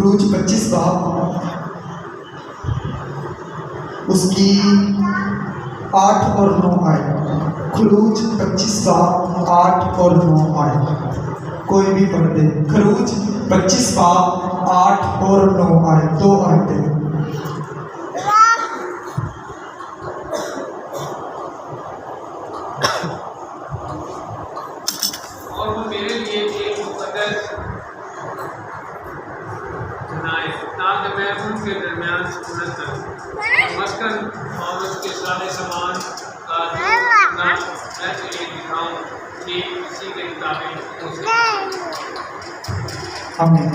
خروج 25 باب اس کی 8 اور 9 آیت. خروج 25 باب 8 اور 9 آیت. کوئی بھی پڑھ دے. خروج 25 باب 8 اور 9 آیت. 2 آیتیں. اور وہ میرے لیے ایک مقدس بنائے تاکہ میں ان کے درمیان سکونت کروں اور مسکن اور اس کے سارے سامان کا میں تجھے دکھاؤں کہ اسی کے مطابق اسے آمین.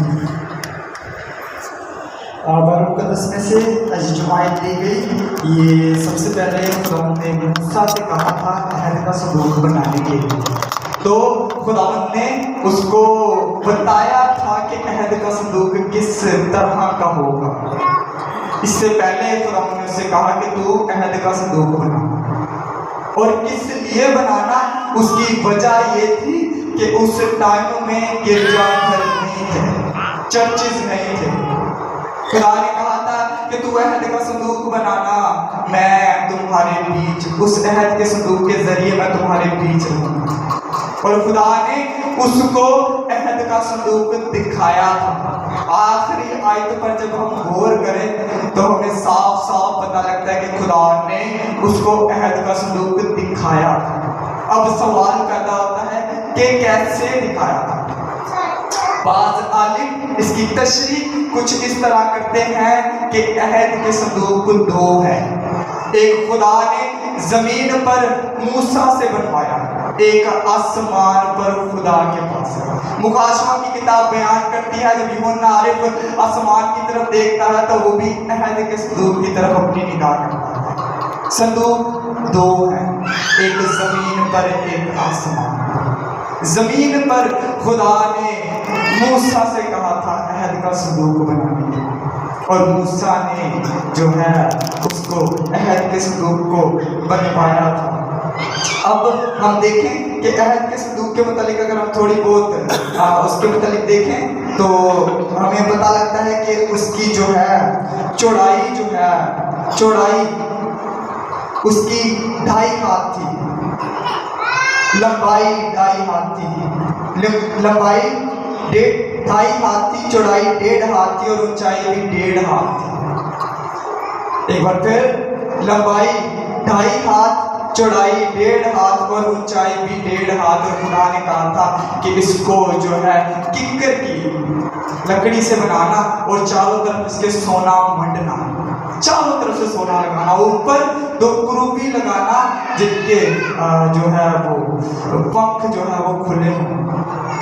بائبل مقدس میں سے جو آیت دی گئی یہ سب سے پہلے خداوند نے موسیٰ سے کہا تھا عہد کا صندوق بنانے کے لیے. تو خداوند نے اس کو بتایا تھا کہ عہد کا صندوق کس طرح کا ہوگا. اس سے پہلے خداوند نے اسے کہا کہ تو عہد کا صندوق بنا. اور کس لیے بنانا؟ اس کی وجہ یہ تھی کہ اس ٹائم میں گرجا گھر نہیں تھے، چرچز نہیں تھے. خدا نے کہا تھا کہ تو عہد کا صندوق بنانا، میں تمہارے بیچ، اس عہد کے صندوق کے ذریعے میں تمہارے بیچ رہوں گا. اور خدا نے اس کو عہد کا صندوق دکھایا تھا. آخری آیت پر جب ہم غور کریں تو ہمیں صاف صاف پتہ لگتا ہے کہ خدا نے اس کو عہد کا صندوق دکھایا تھا. اب سوال پیدا ہوتا ہے کہ کیسے دکھایا تھا؟ بعض عالم اس کی تشریح کچھ اس طرح کرتے ہیں کہ عہد کے صندوق 2 ہے. ایک خدا نے زمین پر موسیٰ سے بنوایا، ایک آسمان پر خدا کے پاس ہے. مکاشفہ کی کتاب بیان کرتی ہے جب یوحنا عارف آسمان کی طرف دیکھتا ہے تو وہ بھی عہد کے صندوق کی طرف اپنی نگاہ کرتا ہے. صندوق 2 ہے، ایک زمین پر ایک آسمان پر. زمین پر خدا نے موسیٰ سے کہا تھا عہد کا صندوق بنانے کے لیے، اور موسیٰ نے جو ہے اس کو عہد کے صندوق کو بنوایا تھا. اب ہم دیکھیں کہ عہد کے صندوق کے متعلق اگر ہم تھوڑی بہت اس کے متعلق دیکھیں تو ہمیں پتہ لگتا ہے کہ اس کی جو ہے چوڑائی اس کی 2.5 ہاتھ تھی، لمبائی 2.5 ہاتھ تھی. لمبائی 2.5 ہاتھ تھی، چوڑائی 1.5 ہاتھ تھی اور اونچائی بھی 1.5 ہاتھ تھی. ایک بار پھر لمبائی 2.5 ہاتھ، چوڑائی 1.5 ہاتھ اور اونچائی بھی 1.5 ہاتھ. اور خدا نے کہا تھا کہ اس کو جو ہے ککر کی لکڑی سے بنانا اور چاروں طرف اس کے سونا منڈنا، چاروں طرف سے سونا لگانا، اوپر 2 کروبی لگانا جن کے جو ہے وہ پنکھ جو ہے وہ کھلے ہوں.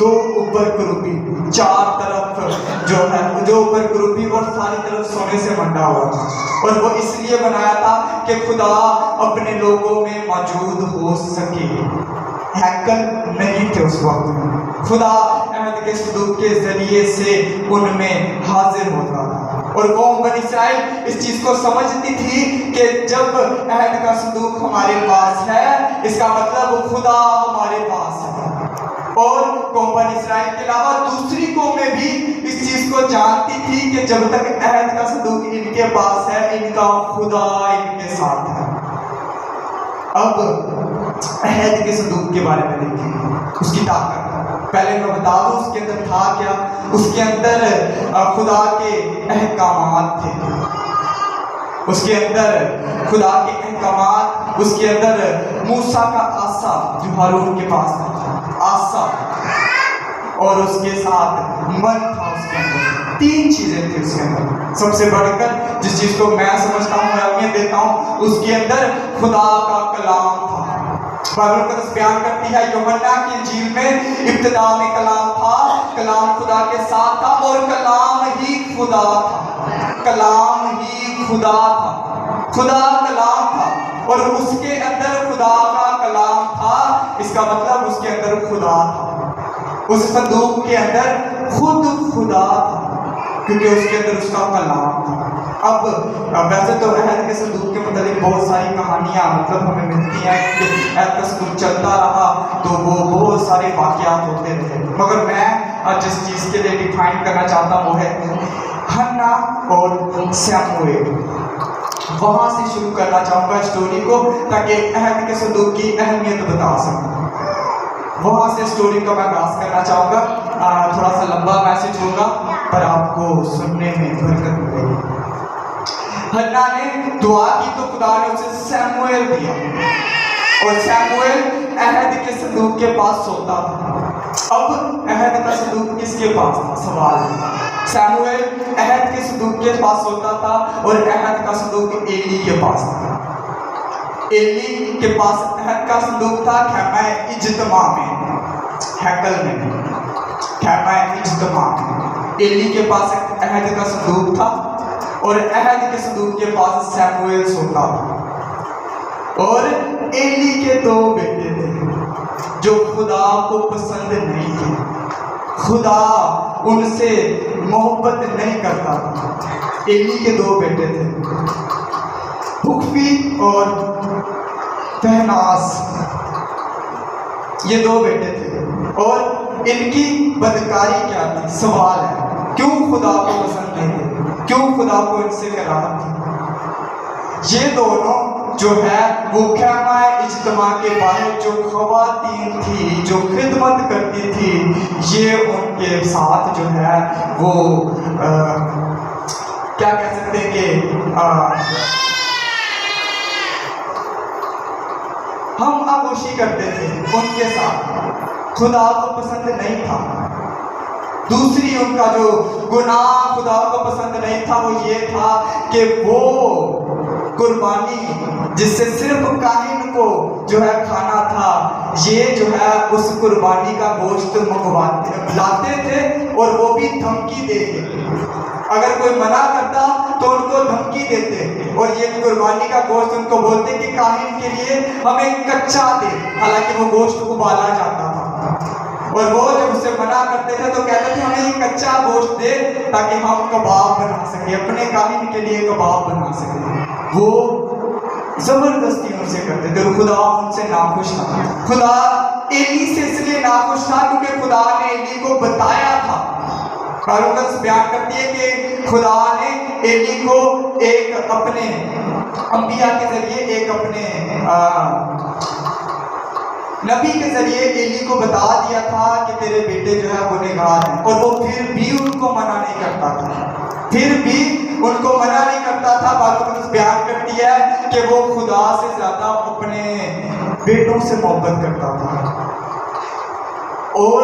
2 اوپر کروبی، 4 طرف جو ہے جو اوپر کروبی اور ساری طرف سونے سے منڈا ہوا تھا. اور وہ اس لیے بنایا تھا کہ خدا اپنے لوگوں میں موجود ہو سکے. ہیکل نہیں تھے اس وقت میں، خدا عہد کے صندوق کے ذریعے سے ان میں حاضر ہوتا تھا. اور قوم بنی اسرائیل اس چیز کو سمجھتی تھی کہ جب عہد کا صندوق ہمارے پاس ہے اس کا مطلب خدا ہمارے پاس ہے. اور قوم بنی اسرائیل کے علاوہ دوسری قومیں بھی اس چیز کو جانتی تھی کہ جب تک عہد کا صندوق ان کے پاس ہے ان کا خدا ان کے ساتھ ہے. اب عہد کے صندوق کے بارے میں دیکھیں، اس کی طاقت. پہلے میں بتا دوں اس کے اندر تھا کیا. اس کے اندر خدا کے احکامات تھے، اس کے اندر خدا کے احکامات، اس کے اندر موسیٰ کا عصا جو ہارون کے پاس تھا، عصا، اور اس کے ساتھ من تھا. اس کے اندر 3 چیزیں تھیں. اس کے اندر سب سے بڑھ کر جس چیز کو میں سمجھتا ہوں، میں اہمیت دیتا ہوں، اس کے اندر خدا کا کلام تھا. بائبل مقدس بیان کرتی ہے یوحنا کی انجیل میں ابتدا میں کلام تھا، کلام خدا کے ساتھ تھا اور کلام ہی خدا تھا. کلام ہی خدا تھا، خدا کلام تھا اور اس کے اندر خدا کا کلام تھا. اس کا مطلب اس کے اندر خدا تھا. اس صندوق کے اندر خود خدا تھا کیونکہ اس کے اندر اس کا کلام تھا. اب ویسے تو عہد کے صندوق کے متعلق بہت ساری کہانیاں ہمیں ملتی ہیں کہ عہد کا صندوق چلتا رہا تو وہ بہت سارے واقعات ہوتے رہے. مگر میں جس چیز کے لیے ڈیفائن کرنا چاہتا ہوں وہ ہے हन्ना और सैमुएल। वहाँ से शुरू करना चाहूँगा स्टोरी को, ताकि अहद के संदूक की अहमियत बता सकूँ। वहाँ से स्टोरी को मैं आगाज करना चाहूँगा। थोड़ा सा लंबा मैसेज होगा, पर आपको सुनने में बरकत मिलेगी। हन्ना ने दुआ की तो खुदा ने उसे सैमुएल दिया, और सैमुएल अहद के संदूक के पास सोता था। अब अहद का संदूक किसके पास था? सवाल है। सैमुएल अहद के संदूक के पास सोता था, और अहद का संदूक एली के पास था। एली के पास अहद का संदूक था खैमा इज्तिमा में, हैकल में, खैमा इज्तिमा में। एली के पास अहद का संदूक था, और अहद के संदूक के पास सैमुएल सोता था। और एली के दो बेटे थे जो खुदा को पसंद नहीं थे, खुदा उनसे मोहब्बत नहीं करता था। एली के दो बेटे थे, हुक्फी और फहनास, ये दो बेटे थे। और इनकी बदकारी क्या थी? सवाल है, क्यों खुदा को पसंद नहीं थे, क्यों खुदा को इनसे कराहत थी? ये दोनों जो है वो खैमा इज्तिमा के बाहर जो खवातीन थी, जो खिदमत करती थी, ये उनके साथ जो है वो क्या कह सकते हैं कि हम आगोशी करते थे उनके साथ। खुदा को पसंद नहीं था। दूसरी उनका जो गुनाह खुदा को पसंद नहीं था, वो ये था कि वो कुर्बानी जिससे सिर्फ काहिन को जो है खाना था, ये जो है उस कुर्बानी का गोश्त लाते थे, और वो भी धमकी देते। अगर कोई मना करता तो उनको धमकी देते, और ये कुर्बानी का गोश्त उनको बोलते कि काहिन के लिए हमें कच्चा दे, हालांकि वो गोश्त उबाला जाता था। और वो जब उसे मना करते थे तो कहते थे हमें ये कच्चा गोश्त दे ताकि हम कबाब बना सके, अपने काहिन के लिए कबाब बना सके। वो जबरदस्ती उनसे करते थे, और खुदा उनसे नाखुश था। खुदा एली से इसलिए नाखुश था क्योंकि खुदा ने एली को बताया था। बारूकस बयान करती है कि खुदा ने एली को एक अपने अंबिया के जरिए, एक अपने नबी के जरिए एली को बता दिया था कि तेरे बेटे जो है गुनहगार हैं, और वो फिर भी उनको मना नहीं करता था, फिर भी उनको मना नहीं करता था। बारूकस बयान करती है कि वो खुदा से ज्यादा अपने बेटों से मोहब्बत करता था, और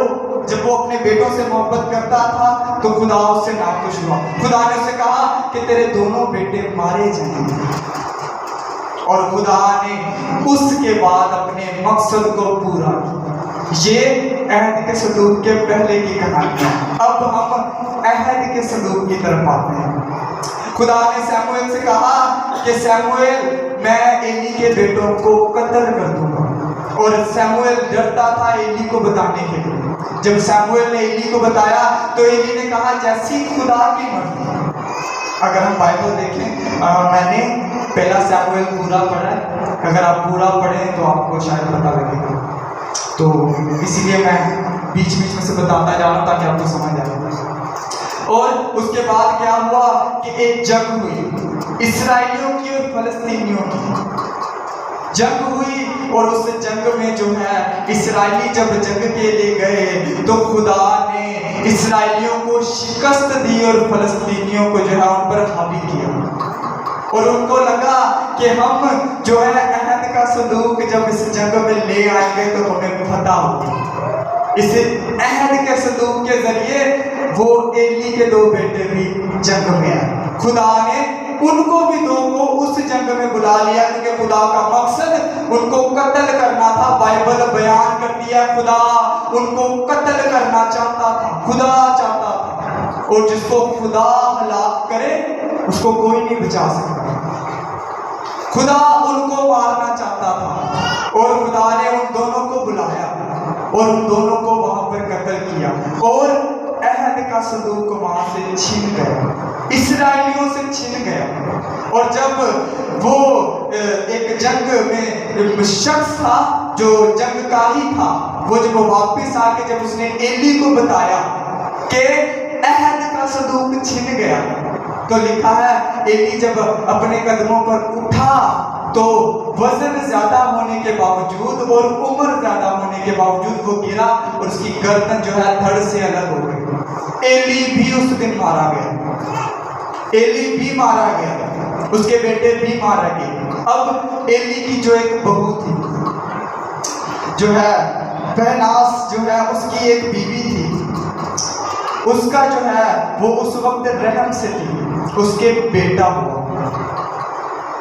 जब वो अपने बेटों से मोहब्बत करता था तो खुदा उससे नाखुश हुआ। खुदा ने उसे कहा कि तेरे दोनों बेटे मारे जाएंगे, और खुदा ने उसके बाद अपने मकसद को पूरा किया। ये अहद के संदूक के पहले की कहानी है। अब हम अहद के संदूक की तरफ आते हैं। खुदा ने सैमुएल से कहा कि सैमुएल, मैं एली के बेटों को कत्ल कर दूंगा, और सैमुएल डरता था एली को बताने के लिए। जब सैमुएल ने एली को बताया तो एली ने कहा जैसी खुदा की मर्जी। अगर हम बाइबल देखें, मैंने पहला सैमुएल पूरा पढ़ा है, अगर आप पूरा पढ़ें तो आपको शायद पता लगेगा, तो इसीलिए मैं बीच बीच में से बताता जा रहा हूँ ताकि आपको समझ आए। और उसके बाद क्या हुआ कि एक जंग हुई, इसराइलियों की और फलस्तीनियों की जंग हुई, और उस जंग में जो है इसराइली जब जंग के लिए गए तो खुदा ने इसराइलियों को शिकस्त दी, और फलस्तीनियों को जो है उन पर हावी किया। और उनको लगा कि हम जो है अहद का संदूक जब इस जंग में ले आएंगे तो हमें फतह होगी। इस अहद के संदूक के जरिए वो एली के दो बेटे भी जंग में आए। खुदा ने उनको भी दो को उस जंग में बुला लिया, क्योंकि खुदा का मकसद उनको कत्ल करना था। बाइबल बयान करती है खुदा उनको कत्ल करना चाहता था, खुदा चाहता था, और जिसको खुदा हलाक करे उसको कोई नहीं बचा सकता। खुदा उनको मारना चाहता था, और खुदा ने उन दोनों को बुलाया और उन दोनों को वहां पर कत्ल किया, और अहद का संदूक वहां से छीन गया, इसराइलियों से छीन गया। और जब वो एक जंग में शख्स था जो जंग का ही था, वो जब वापिस आके जब उसने एली को बताया कि अहद का संदूक छिन गया। तो लिखा है एली जब अपने कदमों पर उठा तो वजन ज्यादा होने के बावजूद और उम्र ज्यादा होने के बावजूद वो गिरा और उसकी गर्दन जो है धड़ से अलग हो गई। एली भी उस दिन मारा गया, एली भी मारा गया, उसके बेटे भी मारा गए। अब एली की जो एक बहू थी, जो है पहनास, जो है उसकी एक बीवी थी, उसका जो है वो उस वक्त रहम से थी, उसके बेटा हुआ,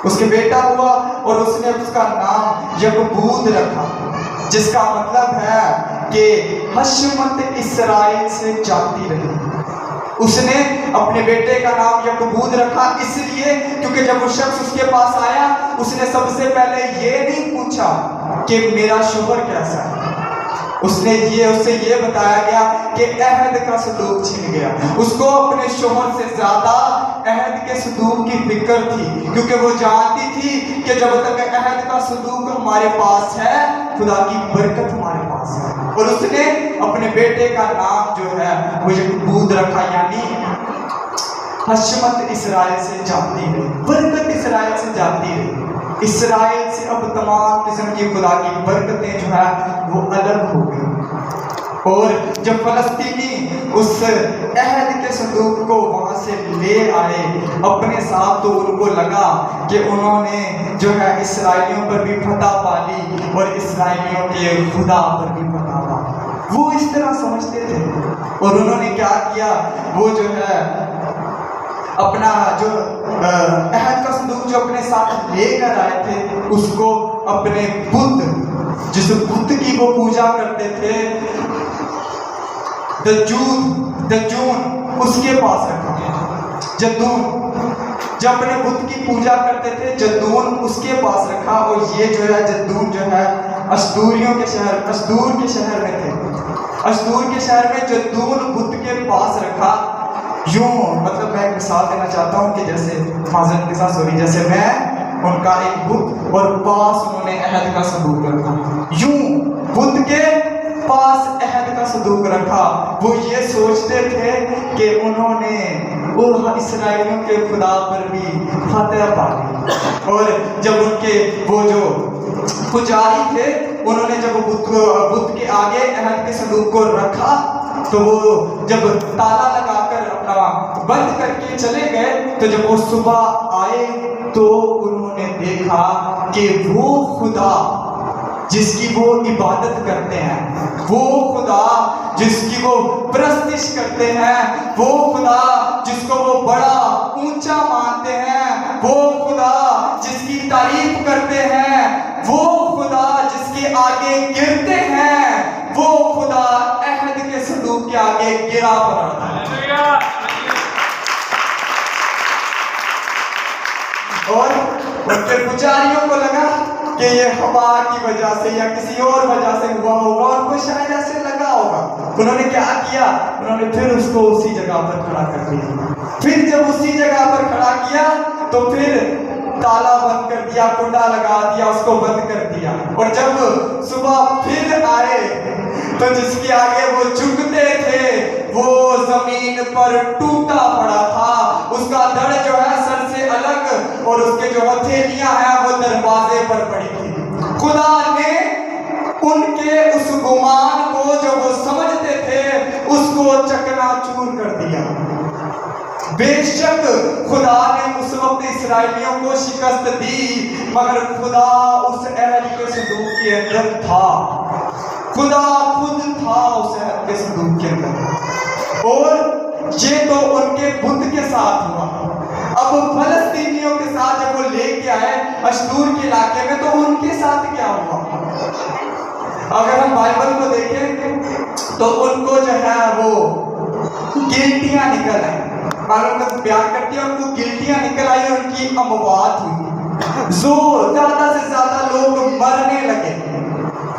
उसके बेटा हुआ और उसने उसका नाम यकबूद रखा, जिसका मतलब है कि हशमत इस्राएल से जाती रही। उसने अपने बेटे का नाम यकबूद रखा इसलिए क्योंकि जब वो शख्स उसके पास आया उसने सबसे पहले ये नहीं पूछा कि मेरा शोहर कैसा है, उससे ये बताया गया कि अहद का सदूक छिन गया। उसको अपने शोहर से ज्यादा अहद के सदूक की फिक्र थी, क्योंकि वो जानती थी कि जब तक अहद का सदूक हमारे पास है खुदा की बरकत हमारे पास है। और उसने अपने बेटे का नाम जो है वो यकबूद रखा, यानी हशमत इस्राएल से जाती रही, बरकत इस्राएल से जाती रही। इस्राएल से अब तमाम किस्म की खुदा की बरकतें जो है वो अलग हो गई। और जब फलस्तीनी उस अहद के संदूक को वहाँ से ले आए अपने साथ, तो उनको लगा कि उन्होंने जो है इसराइलियों पर भी फतह पा ली और इसराइलियों के खुदा पर भी फतह पा ली। वो इस तरह समझते थे और उन्होंने क्या किया, वो जो है अपना जो अहद का संदूक जो अपने साथ लेकर आए थे उसको अपने बुत, जिस बुत की वो पूजा करते थे, दजून, उसके पास रखा। जद्दून, जब अपने बुत की पूजा करते थे जद्दून उसके पास रखा। और ये जो है जद्दून जो है अशदूर के शहर में थे। अशदूर के शहर में जद्दून बुत के पास रखा। यूं मतलब मैं एक मिसाल देना चाहता हूँ कि जैसे माज़रत के साथ सॉरी, जैसे मैं उनका एक बुत और पास उन्होंने अहद का संदूक रखा, यूं बुत के पास अहद का संदूक रखा। वो ये सोचते थे कि उन्होंने वो इसराइलियों के खुदा पर भी फतह पा ली। और जब उनके वो जो पुजारी थे उन्होंने जब बुत के आगे अहद के संदूक को रखा तो वो जब ताला लगाकर अपना बंद करके चले गए, तो जब वो सुबह आए तो उन्होंने देखा कि वो खुदा जिसकी वो इबादत करते हैं, वो खुदा जिसकी वो प्रस्तिश करते हैं, वो खुदा जिसको वो बड़ा ऊंचा मानते हैं, वो खुदा जिसकी तारीफ करते हैं, वो खुदा जिसके आगे गिरते हैं, वो खुदा अहद के संदूक के आगे गिरा पड़ा था। और उनके पुजारियों को लगा कि ये हवा की वजह से या किसी और वजह से हुआ होगा, उनको शायद ऐसे लगा होगा। उन्होंने क्या किया, उन्होंने फिर उसको उसी जगह पर खड़ा कर दिया। फिर जब उसी जगह पर खड़ा किया तो फिर ताला बंद कर दिया, कुंडा लगा दिया, उसको बंद कर दिया। और जब सुबह फिर आए तो जिसके आगे वो झुकते थे वो जमीन पर टूटा पड़ा था, उसका धड़ जो है सर से अलग और उसके जो हथेलियां हैं वो दरवाजे पर पड़ी थी। खुदा ने उनके उस गुमान को जो वो समझते थे उसको चकनाचूर कर दिया। बेशक खुदा ने उस वक्त इसराइलियों को शिकस्त दी, मगर खुदा उस अहद के संदूक के अंदर था, खुदा खुद था उस अहद के संदूक के अंदर। और ये तो उनके बुत के साथ हुआ। अब फलस्तीनियों के साथ जब वो लेके आए अशदूर के इलाके में तो उनके साथ क्या हुआ। अगर हम बाइबल को देखें तो उनको जो है वो गिल्टियां निकल आई, मालूम प्यार करती है, उनको गिल्टियां निकल आई, उनकी अमवात हुई। ज्यादा से ज्यादा लोग मरने लगे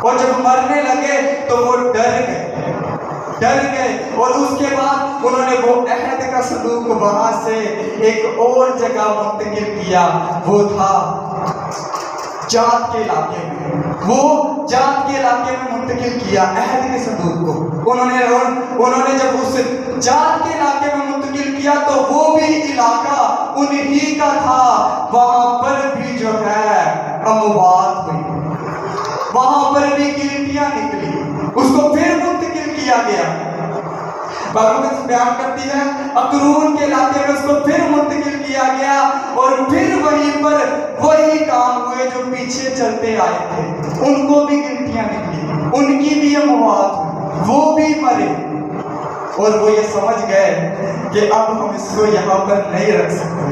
और जब मरने लगे तो वो डर गए और उसके बाद उन्होंने वो अहद का संदूक वहां से एक और जगह मुंतकिल किया, वो था जात के इलाके में। वो जात के इलाके में मुंतकिल किया अहद के संदूक को। उन्होंने जब उस जात के इलाके में मुंतकिल किया तो वो भी इलाका उन्हीं का था, वहां पर भी जो है अमवात हुई, वहां पर भी गिल्टियां निकली, उसको फिर मुंतकिल किया गया। बाइबल बयान करती है अकरून के इलाके में उसको फिर मुंतकिल किया गया और फिर वहीं पर वही काम हुए जो पीछे चलते आए थे, उनको भी गिल्टियां निकली, उनकी भी अमवात हुई, वो भी मरे और वो ये समझ गए कि अब हम इसको यहाँ पर नहीं रख सकते।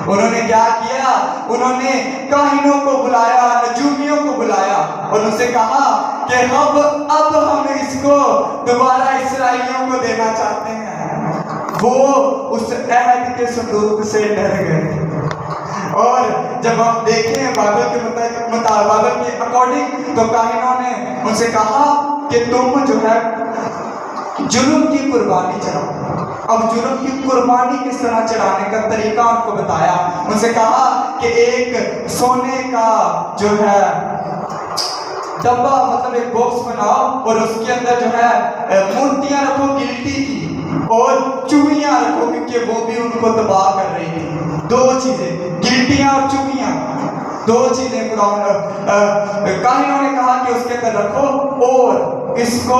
उन्होंने क्या किया, उन्होंने काहिनों को बुलाया, नजूमियों को बुलाया और उनसे कहा कि अब हम इसको दोबारा इसराइलियों को देना चाहते हैं। वो उस अहद के संदूक से डर गए और जब हम देखें बाइबल के अकॉर्डिंग तो काहिनों ने उनसे कहा कि तुम जो है जुल्म की कुर्बानी चढ़ाओ। अब जुल्म की कुर्बानी किस तरह चढ़ाने का तरीका उनको बताया। उनसे कहा कि एक सोने का जो है डब्बा, मतलब एक बॉक्स बनाओ और उसके अंदर जो है मूर्तियां रखो गिल्टी की और चूहियां रखो, क्योंकि वो भी उनको तबाह कर रही थी। दो चीजें, गिल्टियां और चूहियां, दो चीजें काहिनों ने कहा कि उसके अंदर रखो और इसको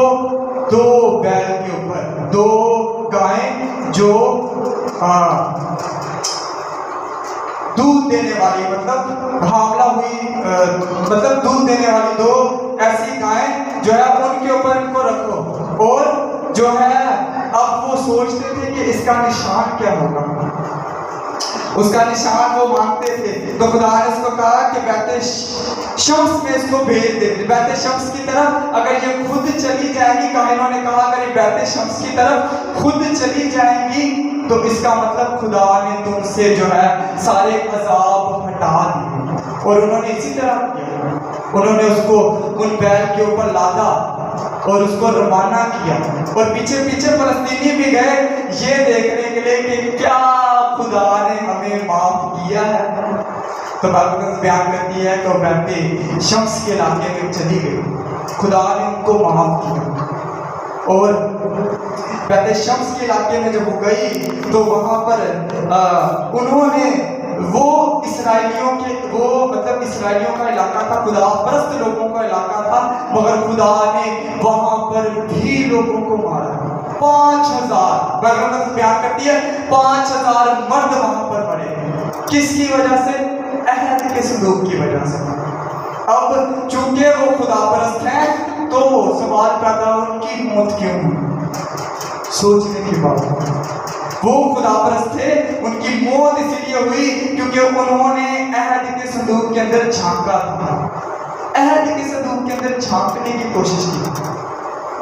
दो बैल के ऊपर, दो गायें जो दूध देने वाली, मतलब हामला हुई, मतलब दूध देने वाली दो ऐसी गायें जो है उनके ऊपर इनको रखो। और जो है अब वो सोचते थे कि इसका निशान क्या होगा, उसका निशान वो मांगते थे। तो खुदा ने उसको कहा कि बैते शम्स में इसको भेज दे, बैते शम्स की तरफ अगर ये खुद चली जाएंगी, काहिनों ने कहा अगर ये बैते शम्स की तरफ खुद चली जाएंगी तो इसका मतलब खुदा ने तुमसे जो है सारे अजाब हटा दिए। और उन्होंने इसी तरह किया, उन्होंने उसको उन बैल के ऊपर लादा और उसको रवाना किया और पीछे पीछे फलस्तीनी भी गए ये देखने के लिए कि क्या खुदा ने हमें माफ किया है। तो बाइबल बयान करती है तो बैते शम्स के इलाके में चली गई, खुदा ने उनको माफ किया। और बैते शम्स के इलाके में जब वो गई तो वहाँ पर उन्होंने वो इसराइलियों का इलाका था, खुदा परस्त लोगों का इलाका था, मगर खुदा ने वहाँ पर भी लोगों को मारा। 5000 बाइबल बयान करती है 5000 मर्द वहाँ पर मरे। किसकी वजह से? अहद के संदूक की वजह से। अब चूंकि वो खुदा परस्त हैं तो सवाल पैदा उनकी मौत क्यों हुई? सोचने की बात है। वो खुदा परस्त थे, उनकी मौत इसलिए हुई क्योंकि उन्होंने अहद के संदूक के अंदर झांका था, अहद के संदूक के अंदर झांकने की कोशिश की।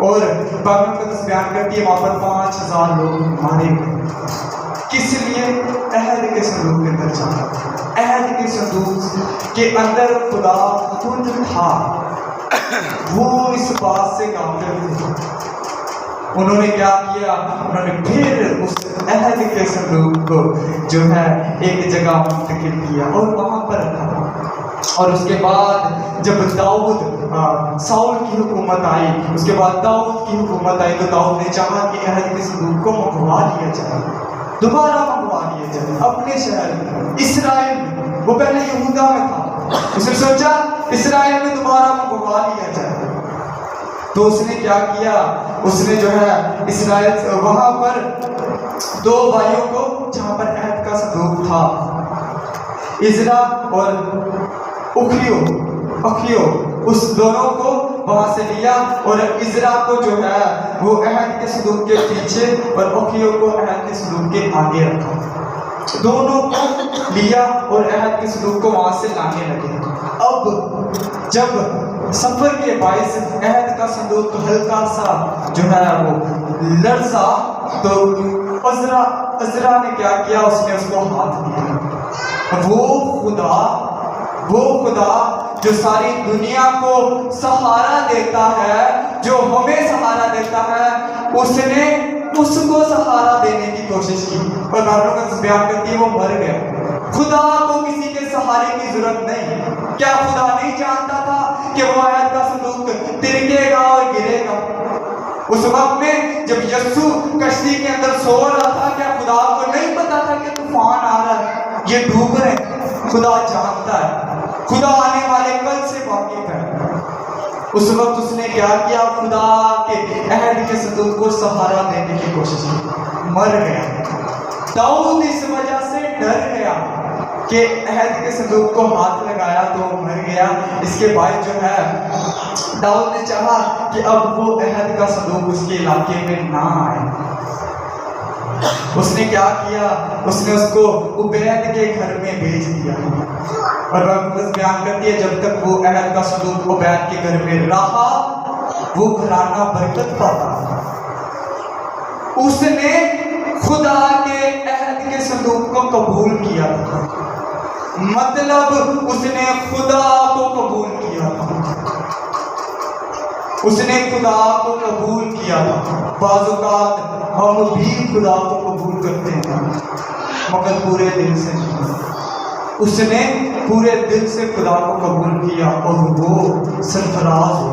और बाइबल बयान करती है वहां पर 5000 लोग मारे गए। किस लिए? अहद के संदूक के अंदर झांका। अहद के संदूक के अंदर खुदा खुद था, वो इस बात से गाफिल थे। उन्होंने क्या किया? उन्होंने फिर उस अहद के संदूक को जो है एक जगह मुंतकिल किया और वहां पर रखा। और उसके बाद जब दाऊद साउल की हुकूमत आई, उसके बाद दाऊद की हुकूमत आई तो दाऊद ने चाहा कि अहद के संदूक को मंगवा लिया जाए, दोबारा मंगवा लिया जाए अपने शहर में, इसराइल में। वो पहले यहूदा में था, उसने सोचा इसराइल में दोबारा मंगवा लिया जाए। तो उसने क्या किया? उसने जो है इसराइल वहां पर दो भाइयों को, जहां पर अहद का संदूक था, इज़रा और अखियो, उस दोनों को वहां से लिया और इज़रा को जो है वो अहद के संदूक के पीछे और अखियो को अहद के संदूक के आगे रखा। दोनों को लिया और अहद के संदूक को वहां से लाने लगे। अब जब सफर के बाइस अहद का संदूक हल्का सा जो है वो लर्जा, तो अज़रा ने क्या किया? उसने उसको हाथ दिया। वो खुदा जो सारी दुनिया को सहारा देता है, जो हमें सहारा देता है, उसने उसको सहारा देने की कोशिश की और बाइबल बयान करती है वो मर गया। खुदा को किसी के सहारे की जरूरत नहीं। क्या खुदा नहीं जानता था कि वो अहद का संदूक तिरकेगा और गिरेगा? उस वक्त में जब यीशु कश्ती के अंदर सो रहा था, क्या खुदा को नहीं पता था कि तूफान आ रहा है, ये डूब रहे? खुदा जानता है, खुदा आने वाले कल से वाकिफ है। उस वक्त उसने क्या किया? खुदा के अहद के संदूक को सहारा देने की कोशिश की, मर गया। दाऊद इस वजह से डर गया कि अहद के संदूक को हाथ लगाया तो मर गया। इसके बाद जो है दाऊद ने चाहा कि अब वो अहद का संदूक उसके इलाके में ना आए। उसने क्या किया? उसने उसको उबैद के घर में भेज दिया। और बाइबल बयान करती है जब तक वो अहद का संदूक उबैद के घर में रहा, वो घराना बरकत पाता। उसने खुदा के अहद के संदूक को कबूल किया था, मतलब उसने खुदा को कबूल किया था, उसने खुदा को कबूल किया था। बाज़ औक़ात हम भी खुदा को कबूल करते हैं मगर पूरे दिल से नहीं। उसने पूरे दिल से खुदा को कबूल किया और वो सरफराज हो।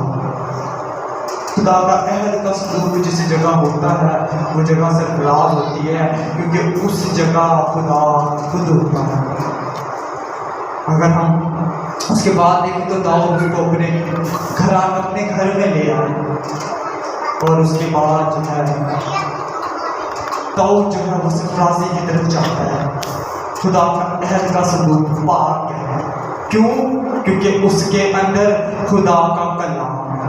खुदा का अहद का संदूक जिस जगह होता है वो जगह सरफराज होती है, क्योंकि उस जगह खुदा खुद होता है। अगर हम उसके बाद देखें तो दाऊद को अपने घर में ले आए और उसके बाद जो है दाऊद जो है वो सरफराजी की तरफ जाता है। खुदा का अहद का संदूक पाक है। क्यों? क्योंकि उसके अंदर खुदा का कलाम है।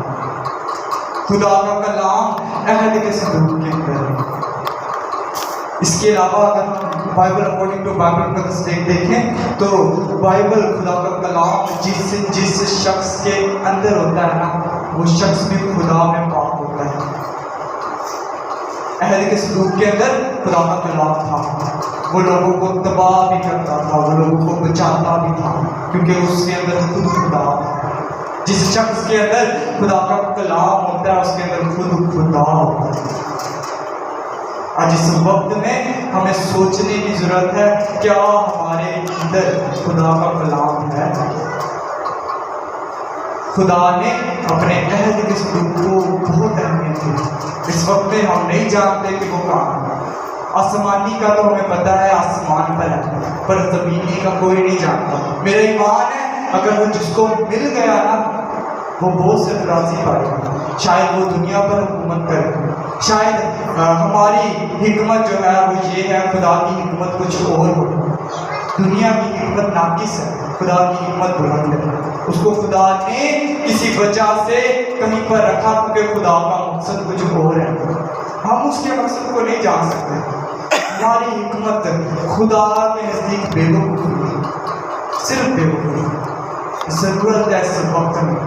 खुदा का कलाम अहद के संदूक के अंदर है। इसके अलावा अगर हम बाइबल अकॉर्डिंग टू बाइबल का देखें तो बाइबल खुदा का कलाम जिस शख्स के अंदर होता है ना, वो शख्स भी खुदा में पाक होता है। अहद के संदूक के अंदर खुदा का कलाम था, वो लोगों को तबाह भी करता था, वो लोगों को बचाता भी था, क्योंकि उसके अंदर खुद खुदा था। जिस शख्स के अंदर खुदा का कलाम होता है उसके अंदर खुद खुदा होता है। आज इस वक्त में हमें सोचने की जरूरत है, क्या हमारे अंदर खुदा का कलाम है? खुदा ने अपने अहद के संदूक को बहुत अहमियत दी। इस वक्त में हम नहीं जानते कि वो कहाँ है। आसमानी का तो हमें पता है, आसमान पर है, पर जमीनी का कोई नहीं जानता। मेरा ईमान है अगर वो जिसको मिल गया ना, वो बहुत सरफराजी पाएगा। शायद वो दुनिया पर हुकूमत करे, शायद हमारी हिकमत जो है वो ये है, खुदा की हिकमत कुछ और हो। दुनिया की हिकमत नाकिस है, खुदा की हिकमत बुलंद है। उसको खुदा ने किसी वजह से कहीं पर रखा, क्योंकि खुदा का मकसद कुछ और है। हम उसके मकसद को नहीं जान सकते। हमारी हिकमत खुदा के नज़दीक बेवकूफ़ी है, सिर्फ बेवकूफ़ी। ज़रूरत है इस वक्त में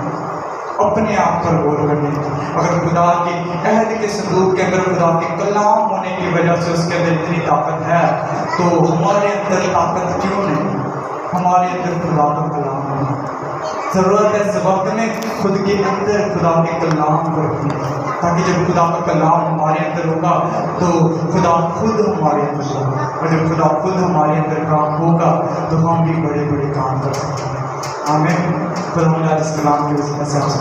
अपने आप पर गौर करने की। अगर खुदा के अहद के संदूक के अंदर खुदा के कलाम होने की वजह से उसके अंदर इतनी ताकत है, तो हमारे अंदर ताकत क्यों नहीं? हमारे अंदर खुदा का कलाम है। ज़रूरत है इस वक्त में खुद के अंदर खुदा के कलाम को रखने की, ताकि जब खुदा का कलाम हमारे अंदर होगा तो खुदा खुद हमारे अंदर होगा, और जब खुदा खुद हमारे अंदर काम होगा तो हम भी बड़े बड़े काम कर सकते हैं। आमीन। खुदा इस कलाम की वजह से आपसे